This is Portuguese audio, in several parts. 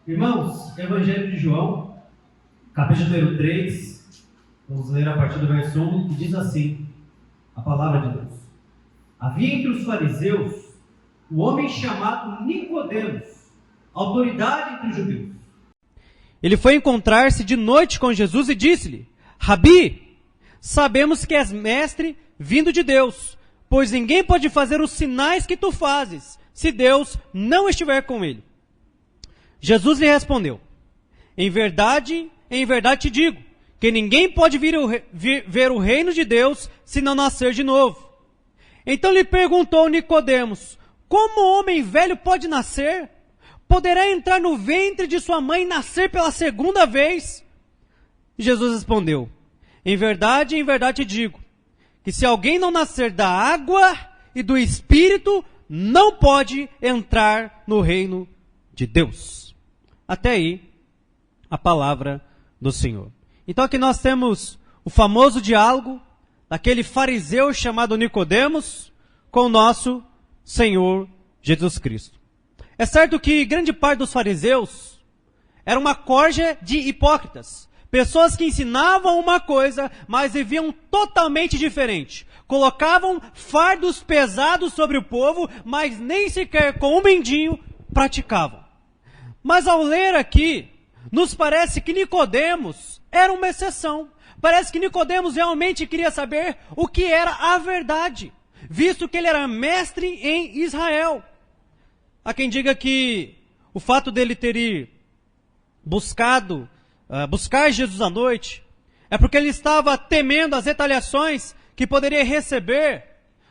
Irmãos, Evangelho de João, capítulo número 3, vamos ler a partir do verso 1, que diz assim, a palavra de Deus. Havia entre os fariseus um homem chamado Nicodemos, autoridade entre os judeus. Ele foi encontrar-se de noite com Jesus e disse-lhe: Rabi, sabemos que és mestre vindo de Deus, pois ninguém pode fazer os sinais que tu fazes, se Deus não estiver com ele. Jesus lhe respondeu: em verdade te digo, que ninguém pode ver o reino de Deus se não nascer de novo. Então lhe perguntou Nicodemos: como o homem velho pode nascer? Poderá entrar no ventre de sua mãe e nascer pela segunda vez? Jesus respondeu: em verdade te digo, que se alguém não nascer da água e do Espírito, não pode entrar no reino de Deus. Até aí, a palavra do Senhor. Então aqui nós temos o famoso diálogo daquele fariseu chamado Nicodemos com o nosso Senhor Jesus Cristo. É certo que grande parte dos fariseus era uma corja de hipócritas. Pessoas que ensinavam uma coisa, mas viviam totalmente diferente. Colocavam fardos pesados sobre o povo, mas nem sequer com um mendinho praticavam. Mas ao ler aqui, nos parece que Nicodemos era uma exceção. Parece que Nicodemos realmente queria saber o que era a verdade, visto que ele era mestre em Israel. Há quem diga que o fato dele ter buscar Jesus à noite, é porque ele estava temendo as retaliações que poderia receber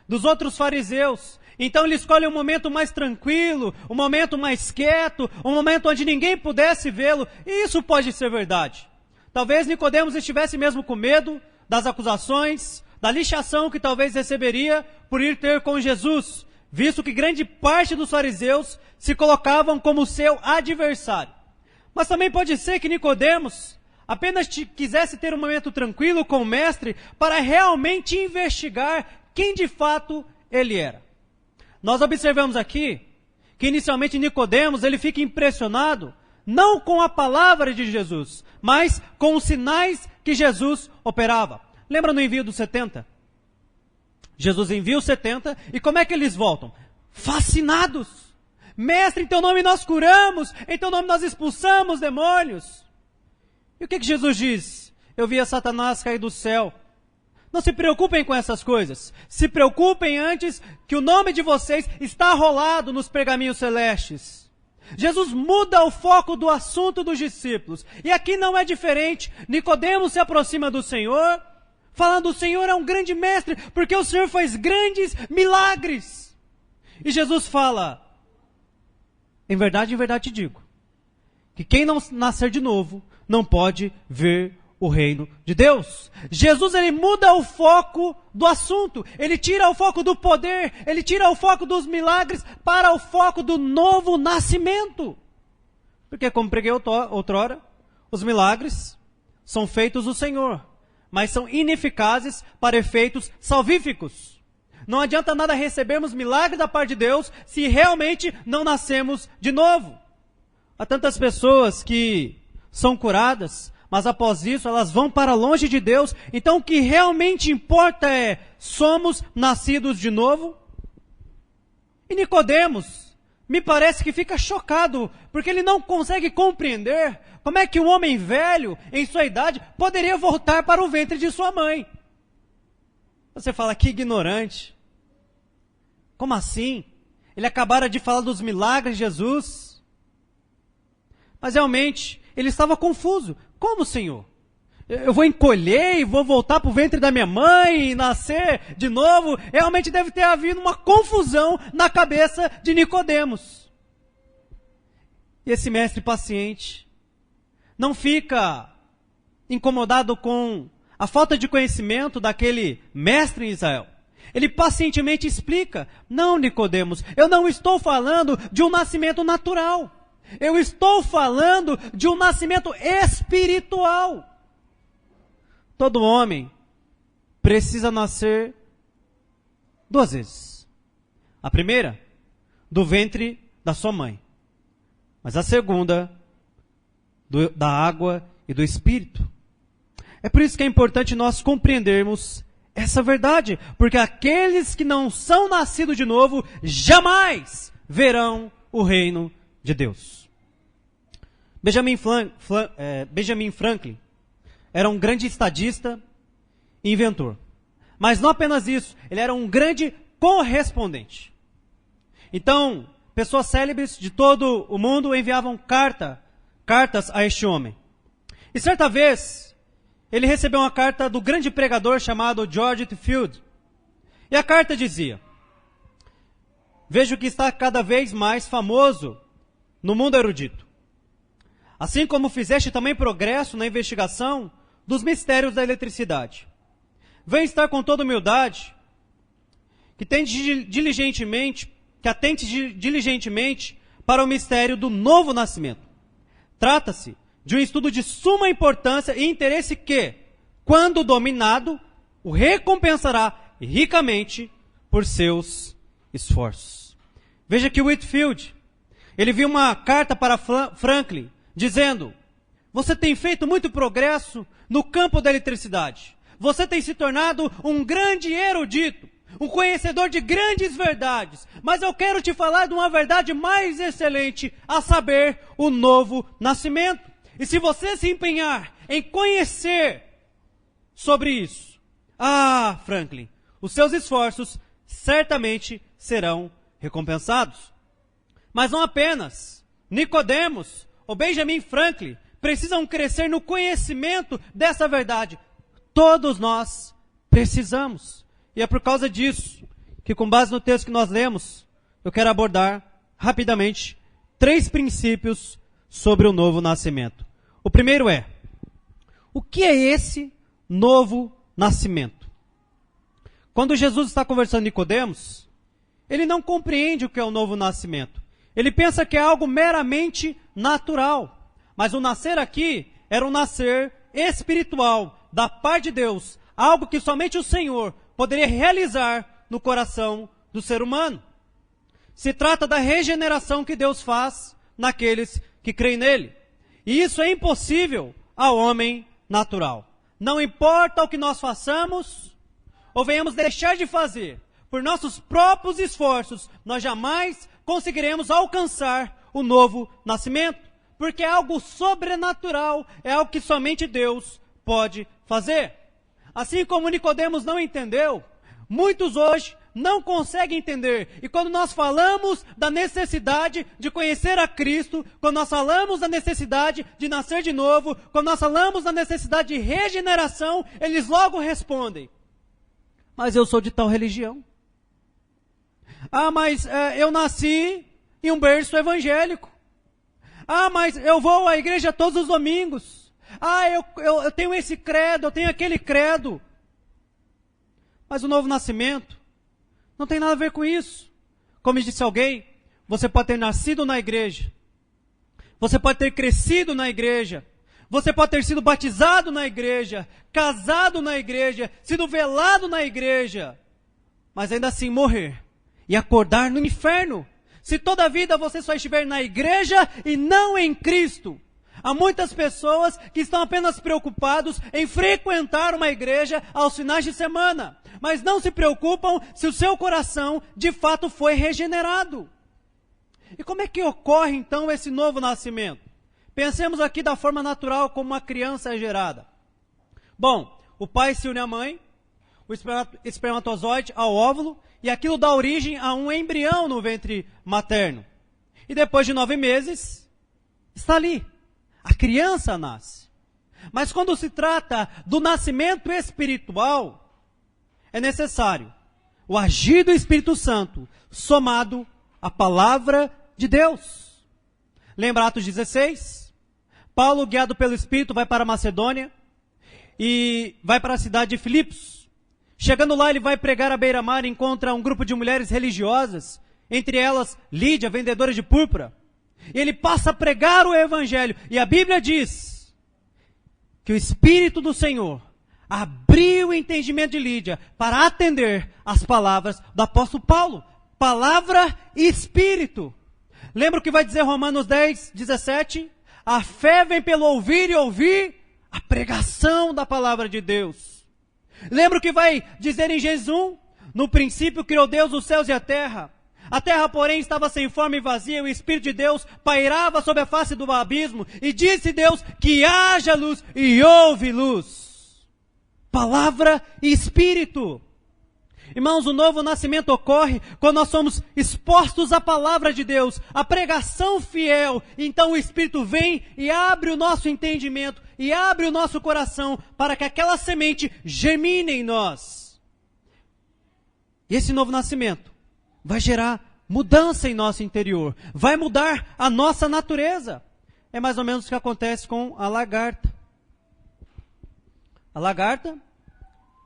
dos outros fariseus. Então ele escolhe um momento mais tranquilo, um momento mais quieto, um momento onde ninguém pudesse vê-lo. E isso pode ser verdade. Talvez Nicodemos estivesse mesmo com medo das acusações, da lixação que talvez receberia por ir ter com Jesus, visto que grande parte dos fariseus se colocavam como seu adversário. Mas também pode ser que Nicodemos apenas quisesse ter um momento tranquilo com o mestre para realmente investigar quem de fato ele era. Nós observamos aqui que inicialmente Nicodemos ele fica impressionado não com a palavra de Jesus, mas com os sinais que Jesus operava. Lembra no envio dos 70? Jesus envia os 70 e como é que eles voltam? Fascinados. Mestre, em teu nome nós curamos, em teu nome nós expulsamos demônios. E o que Jesus diz? Eu vi a Satanás cair do céu. Não se preocupem com essas coisas. Se preocupem antes que o nome de vocês está arrolado nos pergaminhos celestes. Jesus muda o foco do assunto dos discípulos. E aqui não é diferente. Nicodemos se aproxima do Senhor, falando: o Senhor é um grande mestre, porque o Senhor faz grandes milagres. E Jesus fala: em verdade te digo, que quem não nascer de novo, não pode ver o reino de Deus. Jesus, ele muda o foco do assunto. Ele tira o foco do poder, ele tira o foco dos milagres para o foco do novo nascimento. Porque, como preguei outrora, os milagres são feitos do Senhor, mas são ineficazes para efeitos salvíficos. Não adianta nada recebermos milagres da parte de Deus se realmente não nascemos de novo. Há tantas pessoas que são curadas, mas após isso elas vão para longe de Deus. Então o que realmente importa é: somos nascidos de novo? E Nicodemos, me parece que fica chocado, porque ele não consegue compreender como é que um homem velho, em sua idade, poderia voltar para o ventre de sua mãe. Você fala: que ignorante. Como assim? Ele acabara de falar dos milagres de Jesus. Mas realmente, ele estava confuso. Como, Senhor? Eu vou encolher e vou voltar para o ventre da minha mãe e nascer de novo? Realmente deve ter havido uma confusão na cabeça de Nicodemos. E esse mestre paciente não fica incomodado com a falta de conhecimento daquele mestre em Israel. Ele pacientemente explica: não, Nicodemos, eu não estou falando de um nascimento natural. Eu estou falando de um nascimento espiritual. Todo homem precisa nascer 2 vezes. A primeira, do ventre da sua mãe. Mas a segunda, da água e do Espírito. É por isso que é importante nós compreendermos essa verdade, porque aqueles que não são nascidos de novo jamais verão o reino de Deus. Benjamin Franklin era um grande estadista e inventor. Mas não apenas isso, ele era um grande correspondente. Então, pessoas célebres de todo o mundo enviavam cartas a este homem. E certa vez, ele recebeu uma carta do grande pregador chamado George Whitefield. E a carta dizia: vejo que está cada vez mais famoso no mundo erudito. Assim como fizeste também progresso na investigação dos mistérios da eletricidade. Vem estar com toda humildade, que atente diligentemente para o mistério do novo nascimento. Trata-se de um estudo de suma importância e interesse que, quando dominado, o recompensará ricamente por seus esforços. Veja que Whitefield, ele viu uma carta para Franklin, dizendo: você tem feito muito progresso no campo da eletricidade. Você tem se tornado um grande erudito, um conhecedor de grandes verdades. Mas eu quero te falar de uma verdade mais excelente, a saber, o novo nascimento. E se você se empenhar em conhecer sobre isso, Franklin, os seus esforços certamente serão recompensados. Mas não apenas Nicodemos ou Benjamin Franklin precisam crescer no conhecimento dessa verdade. Todos nós precisamos. E é por causa disso que, com base no texto que nós lemos, eu quero abordar rapidamente 3 princípios sobre o novo nascimento. O primeiro é: o que é esse novo nascimento? Quando Jesus está conversando com Nicodemos, ele não compreende o que é o novo nascimento. Ele pensa que é algo meramente natural. Mas o nascer aqui era um nascer espiritual, da parte de Deus, algo que somente o Senhor poderia realizar no coração do ser humano. Se trata da regeneração que Deus faz naqueles que creem nele. E isso é impossível ao homem natural. Não importa o que nós façamos ou venhamos deixar de fazer, por nossos próprios esforços, nós jamais conseguiremos alcançar o novo nascimento. Porque é algo sobrenatural, é algo que somente Deus pode fazer. Assim como Nicodemos não entendeu, muitos hoje não conseguem entender. E quando nós falamos da necessidade de conhecer a Cristo, quando nós falamos da necessidade de nascer de novo, quando nós falamos da necessidade de regeneração, eles logo respondem: mas eu sou de tal religião. Mas eu nasci em um berço evangélico. Mas eu vou à igreja todos os domingos. Eu tenho esse credo, eu tenho aquele credo. Mas o novo nascimento não tem nada a ver com isso. Como disse alguém, você pode ter nascido na igreja. Você pode ter crescido na igreja. Você pode ter sido batizado na igreja, casado na igreja, sido velado na igreja. Mas ainda assim morrer e acordar no inferno. Se toda a vida você só estiver na igreja e não em Cristo. Há muitas pessoas que estão apenas preocupados em frequentar uma igreja aos finais de semana, mas não se preocupam se o seu coração de fato foi regenerado. E como é que ocorre então esse novo nascimento? Pensemos aqui da forma natural como uma criança é gerada. Bom, o pai se une à mãe, o espermatozoide ao óvulo, e aquilo dá origem a um embrião no ventre materno. E depois de 9 meses, está ali. A criança nasce. Mas quando se trata do nascimento espiritual, é necessário o agir do Espírito Santo, somado à palavra de Deus. Lembra Atos 16? Paulo, guiado pelo Espírito, vai para a Macedônia e vai para a cidade de Filipos. Chegando lá, ele vai pregar à beira-mar e encontra um grupo de mulheres religiosas, entre elas Lídia, vendedora de púrpura. E ele passa a pregar o evangelho. E a Bíblia diz que o Espírito do Senhor abriu o entendimento de Lídia para atender às palavras do apóstolo Paulo. Palavra e Espírito. Lembra o que vai dizer Romanos 10, 17? A fé vem pelo ouvir e ouvir a pregação da palavra de Deus. Lembra o que vai dizer em Gênesis 1? No princípio criou Deus os céus e a terra. A terra, porém, estava sem forma e vazia, e o Espírito de Deus pairava sobre a face do abismo, e disse Deus que haja luz, e houve luz. Palavra e Espírito. Irmãos, o novo nascimento ocorre quando nós somos expostos à palavra de Deus, à pregação fiel. Então o Espírito vem e abre o nosso entendimento, e abre o nosso coração, para que aquela semente germine em nós. E esse novo nascimento vai gerar mudança em nosso interior, vai mudar a nossa natureza. É mais ou menos o que acontece com a lagarta. A lagarta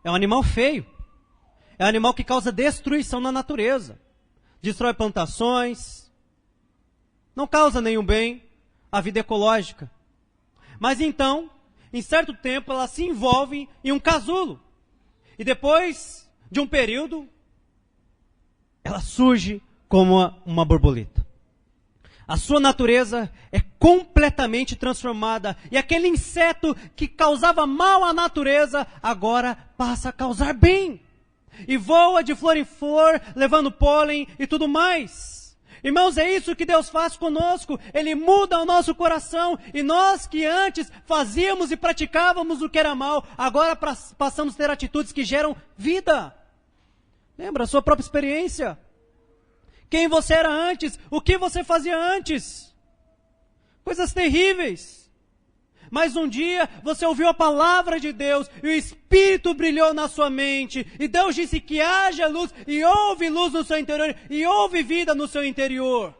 é um animal feio. É um animal que causa destruição na natureza. Destrói plantações. Não causa nenhum bem à vida ecológica. Mas então, em certo tempo, ela se envolve em um casulo. E depois de um período, ela surge como uma borboleta. A sua natureza é completamente transformada. E aquele inseto que causava mal à natureza, agora passa a causar bem. E voa de flor em flor, levando pólen e tudo mais. Irmãos, é isso que Deus faz conosco. Ele muda o nosso coração. E nós que antes fazíamos e praticávamos o que era mal, agora passamos a ter atitudes que geram vida. Lembra a sua própria experiência? Quem você era antes? O que você fazia antes? Coisas terríveis. Mas um dia você ouviu a palavra de Deus e o Espírito brilhou na sua mente. E Deus disse que haja luz e houve luz no seu interior e houve vida no seu interior.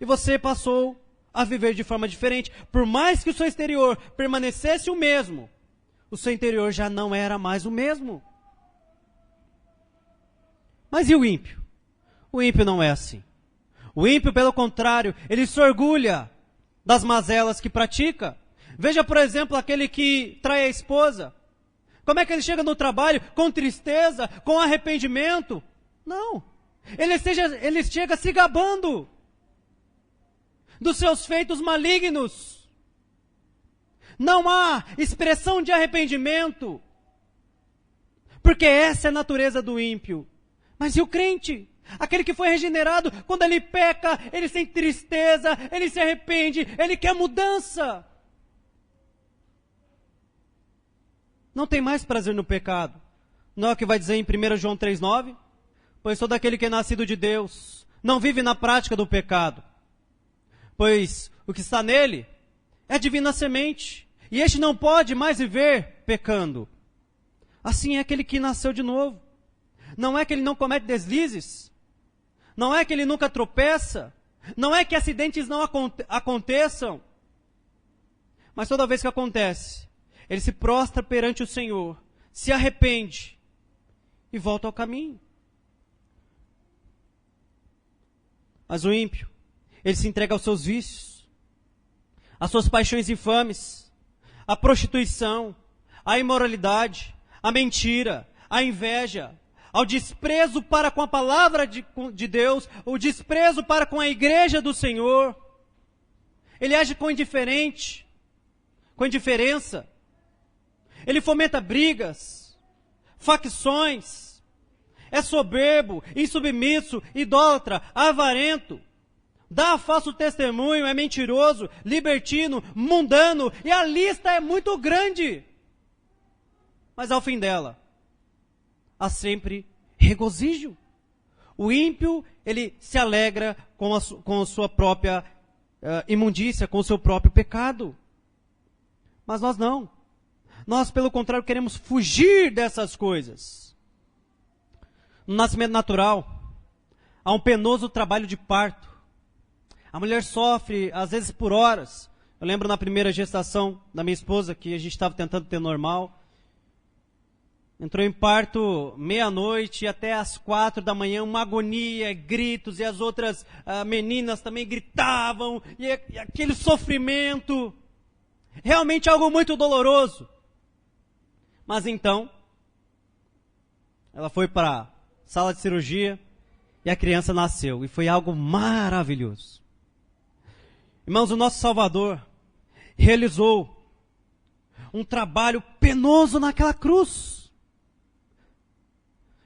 E você passou a viver de forma diferente. Por mais que o seu exterior permanecesse o mesmo, o seu interior já não era mais o mesmo. Mas e o ímpio? O ímpio não é assim. O ímpio, pelo contrário, ele se orgulha das mazelas que pratica. Veja, por exemplo, aquele que trai a esposa. Como é que ele chega no trabalho? Com tristeza, com arrependimento? Não. Ele chega se gabando dos seus feitos malignos. Não há expressão de arrependimento. Porque essa é a natureza do ímpio. Mas e o crente? Aquele que foi regenerado, quando ele peca, ele sente tristeza, ele se arrepende, ele quer mudança. Não tem mais prazer no pecado. Não é o que vai dizer em 1 João 3,9? Pois todo aquele que é nascido de Deus não vive na prática do pecado. Pois o que está nele é a divina semente. E este não pode mais viver pecando. Assim é aquele que nasceu de novo. Não é que ele não comete deslizes. Não é que ele nunca tropeça. Não é que acidentes não aconteçam. Mas toda vez que acontece, ele se prostra perante o Senhor, se arrepende e volta ao caminho. Mas o ímpio, ele se entrega aos seus vícios, às suas paixões infames, à prostituição, à imoralidade, à mentira, à inveja, ao desprezo para com a palavra de Deus, o desprezo para com a igreja do Senhor. Ele age com indiferença. Ele fomenta brigas, facções, é soberbo, insubmisso, idólatra, avarento, dá falso testemunho, é mentiroso, libertino, mundano, e a lista é muito grande. Mas ao fim dela, há sempre regozijo. O ímpio, ele se alegra com a sua própria imundícia, com o seu próprio pecado. Mas nós não. Nós, pelo contrário, queremos fugir dessas coisas. No nascimento natural, há um penoso trabalho de parto. A mulher sofre, às vezes, por horas. Eu lembro na primeira gestação da minha esposa, que a gente estava tentando ter normal. Entrou em parto meia-noite até às 4 da manhã, uma agonia, gritos, e as outras meninas também gritavam, e aquele sofrimento. Realmente algo muito doloroso. Mas então, ela foi para a sala de cirurgia e a criança nasceu. E foi algo maravilhoso. Irmãos, o nosso Salvador realizou um trabalho penoso naquela cruz.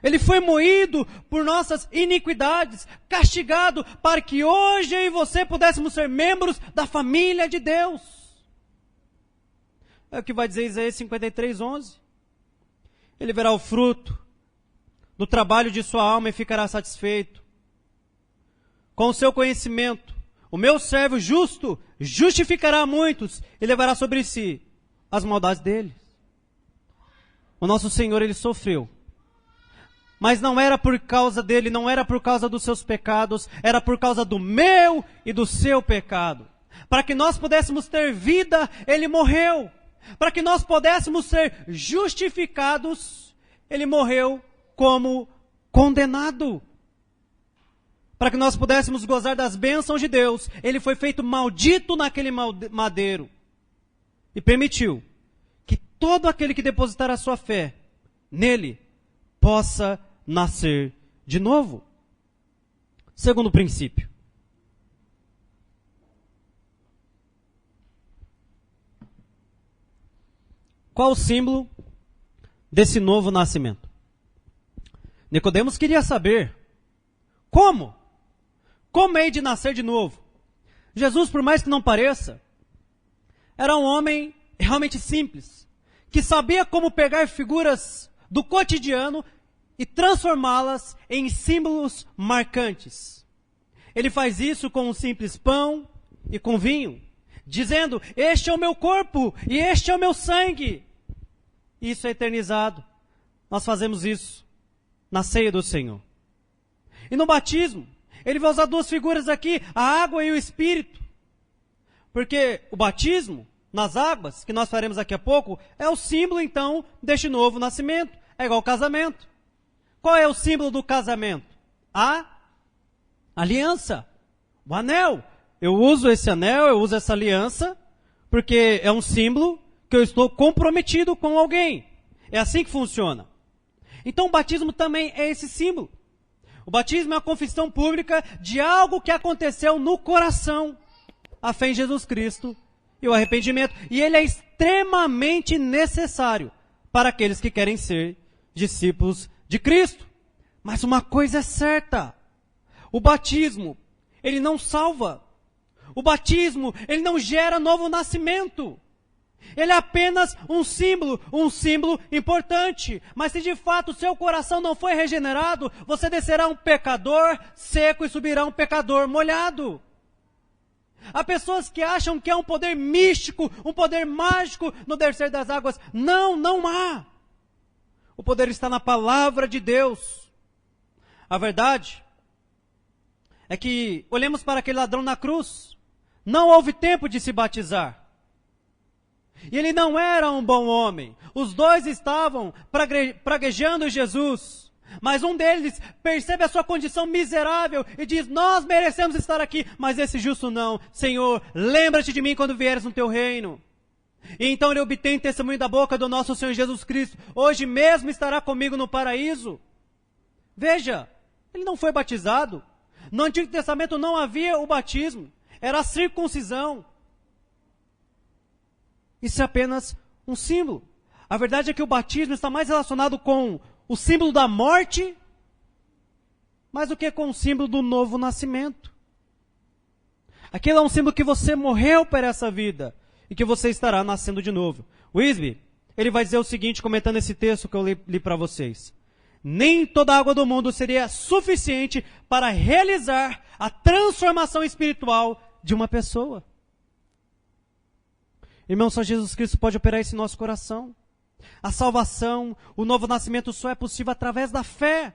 Ele foi moído por nossas iniquidades, castigado para que hoje eu e você pudéssemos ser membros da família de Deus. É o que vai dizer Isaías 53:11. Ele verá o fruto do trabalho de sua alma e ficará satisfeito. Com o seu conhecimento, o meu servo justo justificará muitos e levará sobre si as maldades deles. O nosso Senhor, ele sofreu. Mas não era por causa dele, não era por causa dos seus pecados, era por causa do meu e do seu pecado. Para que nós pudéssemos ter vida, ele morreu. Para que nós pudéssemos ser justificados, ele morreu como condenado. Para que nós pudéssemos gozar das bênçãos de Deus, ele foi feito maldito naquele madeiro. E permitiu que todo aquele que depositar a sua fé nele possa nascer de novo. Segundo princípio. Qual o símbolo desse novo nascimento? Nicodemos queria saber como? Como hei de nascer de novo? Jesus, por mais que não pareça, era um homem realmente simples, que sabia como pegar figuras do cotidiano e transformá-las em símbolos marcantes. Ele faz isso com um simples pão e com vinho, dizendo: este é o meu corpo e este é o meu sangue. Isso é eternizado. Nós fazemos isso na ceia do Senhor. E no batismo, ele vai usar duas figuras aqui, a água e o Espírito. Porque o batismo, nas águas, que nós faremos daqui a pouco, é o símbolo, então, deste novo nascimento. É igual ao casamento. Qual é o símbolo do casamento? A aliança, o anel. Eu uso esse anel, eu uso essa aliança, porque é um símbolo que eu estou comprometido com alguém. É assim que funciona. Então o batismo também é esse símbolo. O batismo é a confissão pública de algo que aconteceu no coração. A fé em Jesus Cristo e o arrependimento. E ele é extremamente necessário para aqueles que querem ser discípulos de Cristo. Mas uma coisa é certa. O batismo, ele não salva. O batismo, ele não gera novo nascimento. Ele é apenas um símbolo importante. Mas se de fato o seu coração não foi regenerado, você descerá um pecador seco e subirá um pecador molhado. Há pessoas que acham que há um poder místico, um poder mágico no descer das águas. Não, não há. O poder está na palavra de Deus. A verdade é que olhemos para aquele ladrão na cruz. Não houve tempo de se batizar. E ele não era um bom homem. Os dois estavam praguejando Jesus. Mas um deles percebe a sua condição miserável e diz: nós merecemos estar aqui, mas esse justo não. Senhor, lembra-te de mim quando vieres no teu reino. E então ele obtém testemunho da boca do nosso Senhor Jesus Cristo. Hoje mesmo estará comigo no paraíso. Veja, ele não foi batizado. No Antigo Testamento não havia o batismo. Era a circuncisão. Isso é apenas um símbolo. A verdade é que o batismo está mais relacionado com o símbolo da morte, mais do que com o símbolo do novo nascimento. Aquilo é um símbolo que você morreu para essa vida e que você estará nascendo de novo. Wisby, ele vai dizer o seguinte, comentando esse texto que eu li para vocês: nem toda a água do mundo seria suficiente para realizar a transformação espiritual de uma pessoa. Irmão, só Jesus Cristo pode operar isso em nosso coração. A salvação, o novo nascimento só é possível através da fé.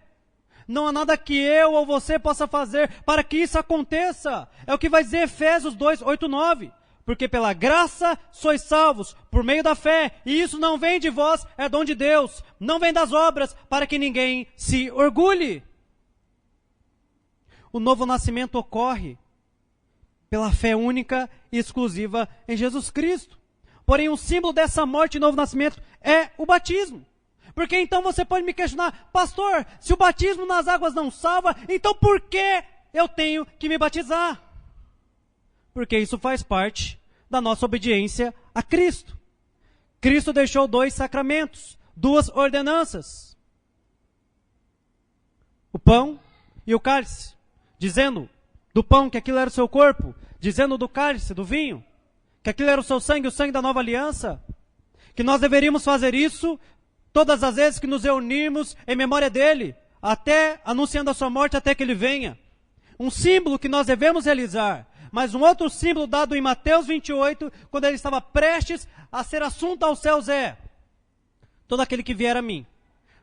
Não há nada que eu ou você possa fazer para que isso aconteça. É o que vai dizer Efésios 2, 8, 9. Porque pela graça sois salvos, por meio da fé, e isso não vem de vós, é dom de Deus. Não vem das obras, para que ninguém se orgulhe. O novo nascimento ocorre pela fé única e exclusiva em Jesus Cristo. Porém, um símbolo dessa morte e novo nascimento é o batismo. Porque então você pode me questionar: pastor, se o batismo nas águas não salva, então por que eu tenho que me batizar? Porque isso faz parte da nossa obediência a Cristo. Cristo deixou 2 sacramentos, 2 ordenanças. O pão e o cálice, dizendo do pão que aquilo era o seu corpo, dizendo do cálice, do vinho, que aquilo era o seu sangue, o sangue da nova aliança, que nós deveríamos fazer isso todas as vezes que nos reunirmos em memória dele, até anunciando a sua morte até que ele venha. Um símbolo que nós devemos realizar, mas um outro símbolo dado em Mateus 28, quando ele estava prestes a ser assunto aos céus é: todo aquele que vier a mim,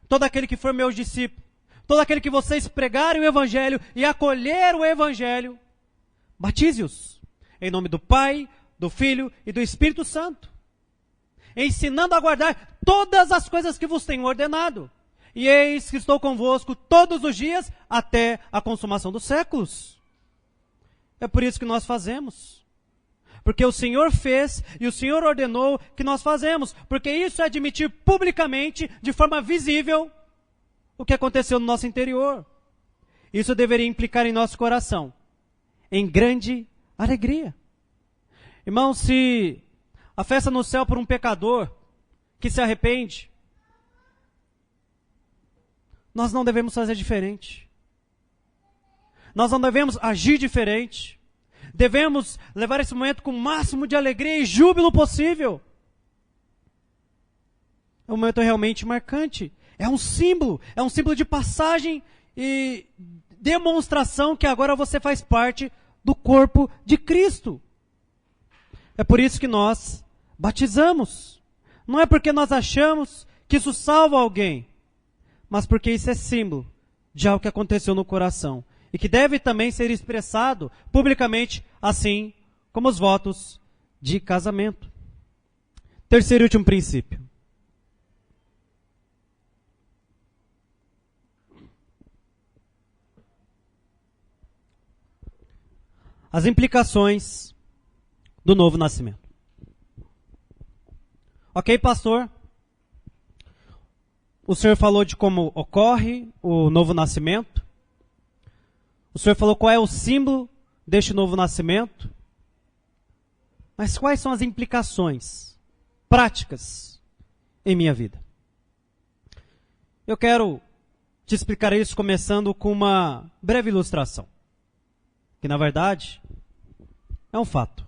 todo aquele que for meu discípulo, todo aquele que vocês pregarem o Evangelho e acolher o Evangelho, batize-os em nome do Pai, do Filho e do Espírito Santo, ensinando a guardar todas as coisas que vos tenho ordenado. E eis que estou convosco todos os dias até a consumação dos séculos. É por isso que nós fazemos. Porque o Senhor fez e o Senhor ordenou que nós fazemos. Porque isso é admitir publicamente, de forma visível, o que aconteceu no nosso interior. Isso deveria implicar em nosso coração em grande alegria. Irmão, se a festa no céu por um pecador que se arrepende, nós não devemos fazer diferente. Nós não devemos agir diferente. Devemos levar esse momento com o máximo de alegria e júbilo possível. É um momento realmente marcante. É um símbolo de passagem e demonstração que agora você faz parte do corpo de Cristo. É por isso que nós batizamos. Não é porque nós achamos que isso salva alguém, mas porque isso é símbolo de algo que aconteceu no coração e que deve também ser expressado publicamente, assim como os votos de casamento. Terceiro e último princípio. As implicações do novo nascimento. Ok, pastor? O senhor falou de como ocorre o novo nascimento. O senhor falou qual é o símbolo deste novo nascimento. Mas quais são as implicações práticas em minha vida? Eu quero te explicar isso começando com uma breve ilustração. Que na verdade é um fato.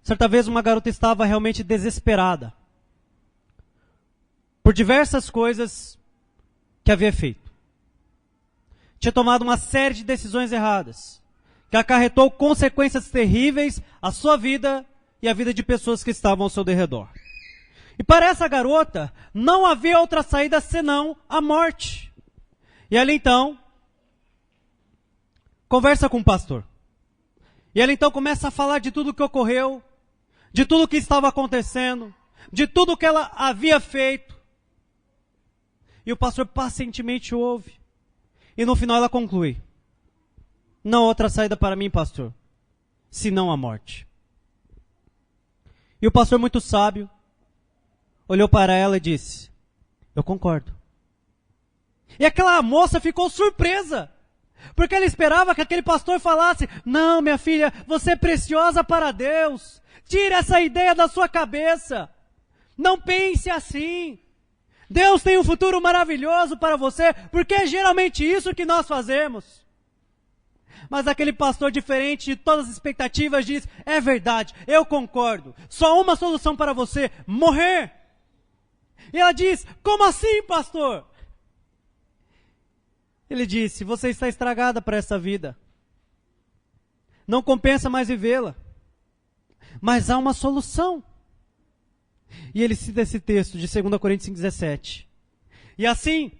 Certa vez uma garota estava realmente desesperada por diversas coisas que havia feito. Tinha tomado uma série de decisões erradas, que acarretou consequências terríveis à sua vida e à vida de pessoas que estavam ao seu derredor. E para essa garota, não havia outra saída senão a morte. E ela então conversa com o pastor. E ela então começa a falar de tudo o que ocorreu, de tudo o que estava acontecendo, de tudo o que ela havia feito. E o pastor pacientemente ouve. E no final ela conclui: não há outra saída para mim, pastor, senão a morte. E o pastor, muito sábio, olhou para ela e disse: eu concordo. E aquela moça ficou surpresa, porque ela esperava que aquele pastor falasse: não, minha filha, você é preciosa para Deus. Tire essa ideia da sua cabeça. Não pense assim. Deus tem um futuro maravilhoso para você, porque é geralmente isso que nós fazemos. Mas aquele pastor, diferente de todas as expectativas, diz: é verdade, eu concordo. Só uma solução para você: morrer. E ela diz: como assim, pastor? Ele disse: você está estragada para essa vida. Não compensa mais vivê-la. Mas há uma solução. E ele cita esse texto de 2 Coríntios 5,17. E assim,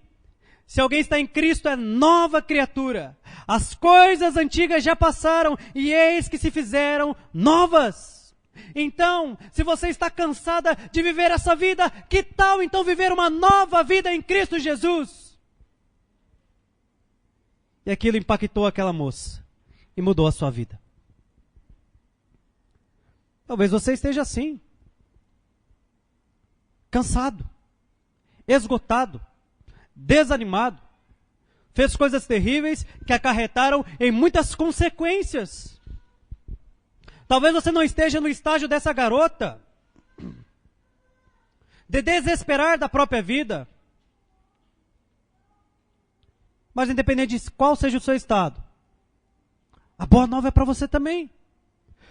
se alguém está em Cristo, é nova criatura. As coisas antigas já passaram e eis que se fizeram novas. Então, se você está cansada de viver essa vida, que tal então viver uma nova vida em Cristo Jesus? E aquilo impactou aquela moça e mudou a sua vida. Talvez você esteja assim, cansado, esgotado, desanimado, fez coisas terríveis que acarretaram em muitas consequências. Talvez você não esteja no estágio dessa garota, de desesperar da própria vida. Mas independente de qual seja o seu estado, a boa nova é para você também.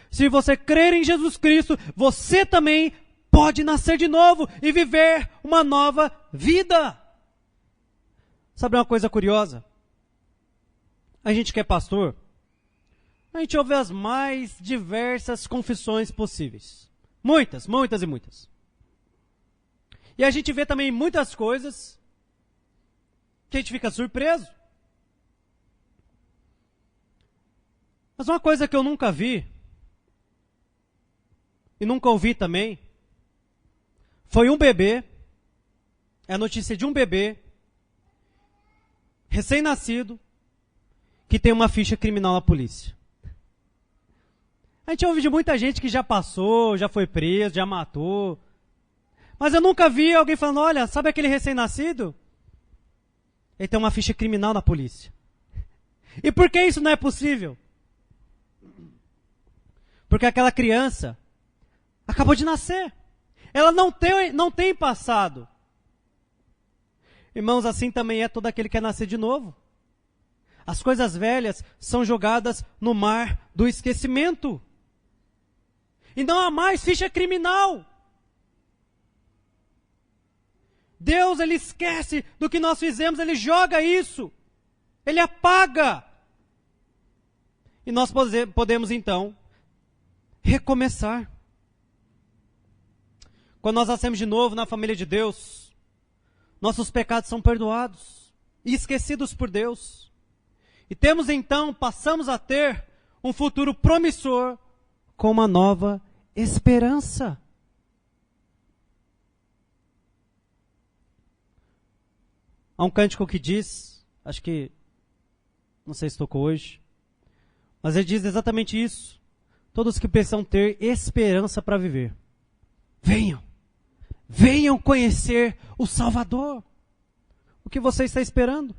Se você crer em Jesus Cristo, você também pode nascer de novo e viver uma nova vida. Sabe uma coisa curiosa? A gente que é pastor, a gente ouve as mais diversas confissões possíveis. Muitas, muitas e muitas. E a gente vê também muitas coisas que a gente fica surpreso. Mas uma coisa que eu nunca vi, e nunca ouvi também, foi um bebê, é a notícia de um bebê, recém-nascido, que tem uma ficha criminal na polícia. A gente ouve de muita gente que já passou, já foi preso, já matou. Mas eu nunca vi alguém falando, olha, sabe aquele recém-nascido? Ele tem uma ficha criminal na polícia. E por que isso não é possível? Porque aquela criança acabou de nascer. Ela não tem passado. Irmãos, assim também é todo aquele que quer nascer de novo. As coisas velhas são jogadas no mar do esquecimento. E não há mais ficha criminal. Deus, Ele esquece do que nós fizemos, Ele joga isso. Ele apaga. E nós podemos então recomeçar. Quando nós nascemos de novo na família de Deus, nossos pecados são perdoados e esquecidos por Deus. E temos então, passamos a ter um futuro promissor com uma nova esperança. Há um cântico que diz, acho que, não sei se tocou hoje, mas ele diz exatamente isso. Todos que precisam ter esperança para viver. Venham. Venham conhecer o Salvador. O que você está esperando?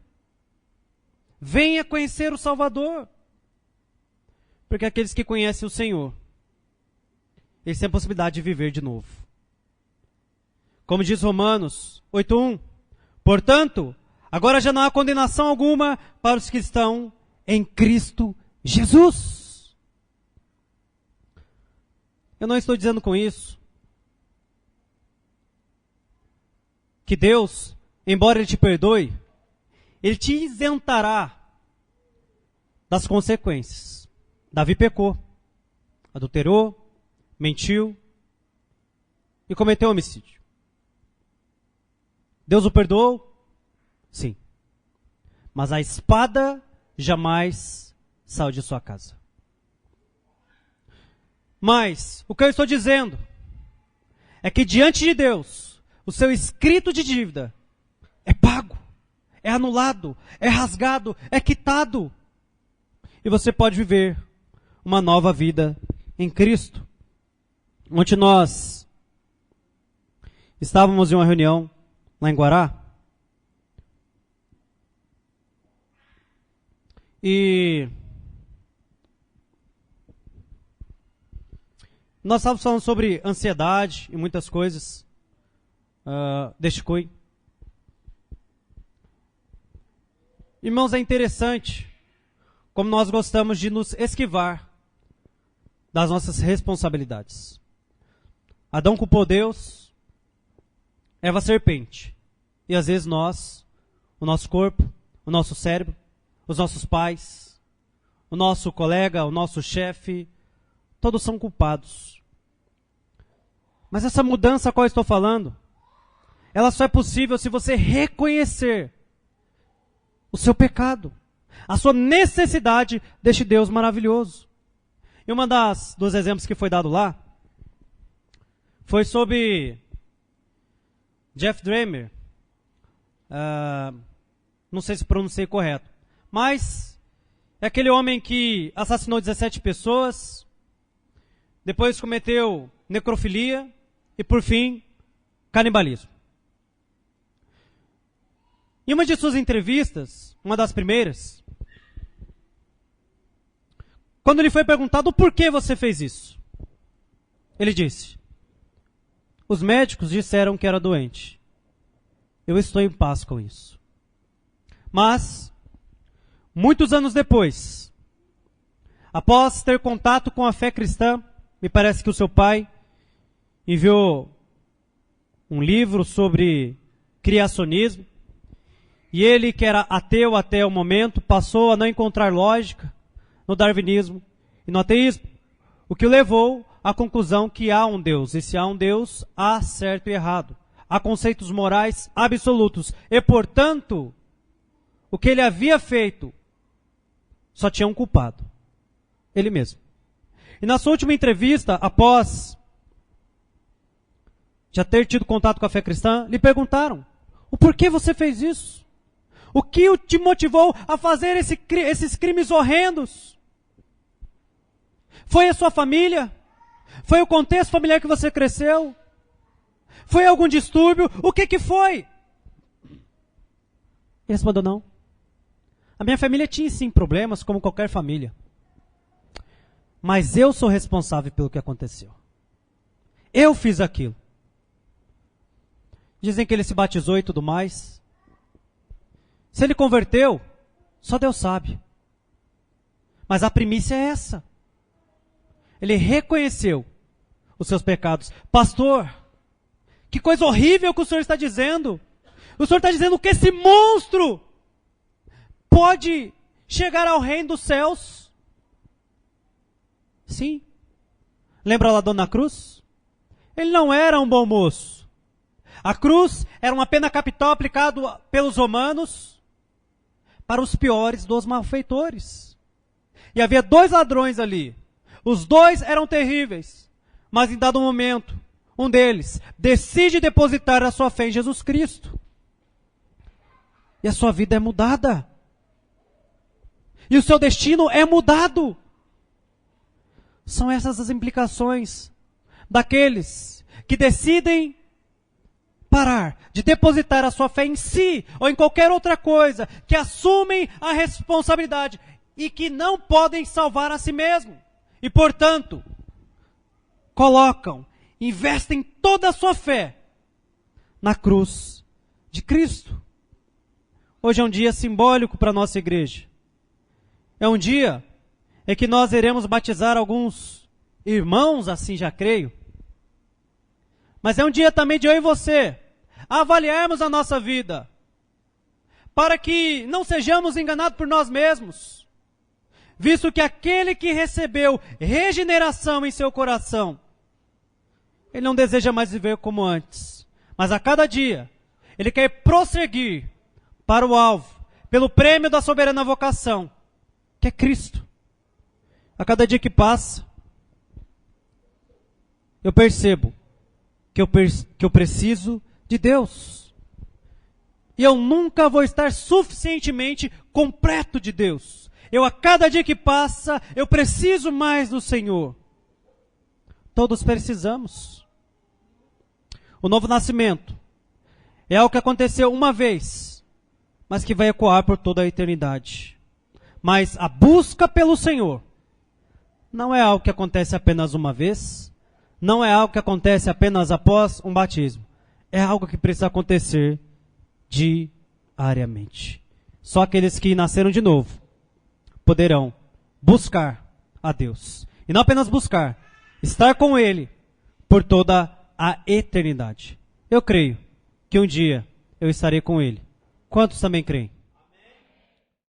Venha conhecer o Salvador. Porque aqueles que conhecem o Senhor, eles têm a possibilidade de viver de novo. Como diz Romanos 8:1, portanto, agora já não há condenação alguma para os que estão em Cristo Jesus. Eu não estou dizendo com isso que Deus, embora Ele te perdoe, Ele te isentará das consequências. Davi pecou, adulterou, mentiu e cometeu homicídio. Deus o perdoou? Sim. Mas a espada jamais saiu de sua casa. Mas o que eu estou dizendo é que diante de Deus, o seu escrito de dívida é pago, é anulado, é rasgado, é quitado. E você pode viver uma nova vida em Cristo. Ontem nós estávamos em uma reunião lá em Guará. E nós estávamos falando sobre ansiedade e muitas coisas deste cunho. Irmãos, é interessante como nós gostamos de nos esquivar das nossas responsabilidades. Adão culpou Deus, Eva a serpente. E às vezes nós, o nosso corpo, o nosso cérebro, os nossos pais, o nosso colega, o nosso chefe, todos são culpados. Mas essa mudança a qual eu estou falando, ela só é possível se você reconhecer o seu pecado, a sua necessidade deste Deus maravilhoso. E uma dos exemplos que foi dado lá foi sobre Jeff Dahmer. Não sei se pronunciei correto, mas é aquele homem que assassinou 17 pessoas, depois cometeu necrofilia e, por fim, canibalismo. Em uma de suas entrevistas, uma das primeiras, quando lhe foi perguntado por que você fez isso, ele disse: os médicos disseram que era doente. Eu estou em paz com isso. Mas, muitos anos depois, após ter contato com a fé cristã, me parece que o seu pai enviou um livro sobre criacionismo, e ele, que era ateu até o momento, passou a não encontrar lógica no darwinismo e no ateísmo, o que o levou à conclusão que há um Deus, e se há um Deus, há certo e errado, há conceitos morais absolutos, e portanto, o que ele havia feito só tinha um culpado, ele mesmo. E na sua última entrevista, após já ter tido contato com a fé cristã, lhe perguntaram: o porquê você fez isso? O que te motivou a fazer esses crimes horrendos? Foi a sua família? Foi o contexto familiar que você cresceu? Foi algum distúrbio? O que foi? Ele respondeu: não. A minha família tinha sim problemas, como qualquer família. Mas eu sou responsável pelo que aconteceu. Eu fiz aquilo. Dizem que ele se batizou e tudo mais. Se ele converteu, só Deus sabe. Mas a primícia é essa. Ele reconheceu os seus pecados. Pastor, que coisa horrível que o senhor está dizendo. O senhor está dizendo que esse monstro pode chegar ao reino dos céus? Sim. Lembra lá Dona Cruz? Ele não era um bom moço. A cruz era uma pena capital aplicada pelos romanos para os piores dos malfeitores. E havia 2 ladrões ali. Os 2 eram terríveis. Mas em dado momento, um deles decide depositar a sua fé em Jesus Cristo. E a sua vida é mudada. E o seu destino é mudado. São essas as implicações daqueles que decidem parar de depositar a sua fé em si ou em qualquer outra coisa, que assumem a responsabilidade e que não podem salvar a si mesmo. E, portanto, investem toda a sua fé na cruz de Cristo. Hoje é um dia simbólico para a nossa igreja. É um dia em que nós iremos batizar alguns irmãos, assim já creio. Mas é um dia também de eu e você avaliarmos a nossa vida, para que não sejamos enganados por nós mesmos, visto que aquele que recebeu regeneração em seu coração, ele não deseja mais viver como antes, mas a cada dia, ele quer prosseguir para o alvo, pelo prêmio da soberana vocação, que é Cristo. A cada dia que passa, eu percebo que eu preciso de Deus. E eu nunca vou estar suficientemente completo de Deus. A cada dia que passa, eu preciso mais do Senhor. Todos precisamos. O novo nascimento é algo que aconteceu uma vez, mas que vai ecoar por toda a eternidade. Mas a busca pelo Senhor não é algo que acontece apenas uma vez, não é algo que acontece apenas após um batismo. É algo que precisa acontecer diariamente. Só aqueles que nasceram de novo poderão buscar a Deus. E não apenas buscar, estar com Ele por toda a eternidade. Eu creio que um dia eu estarei com Ele. Quantos também creem?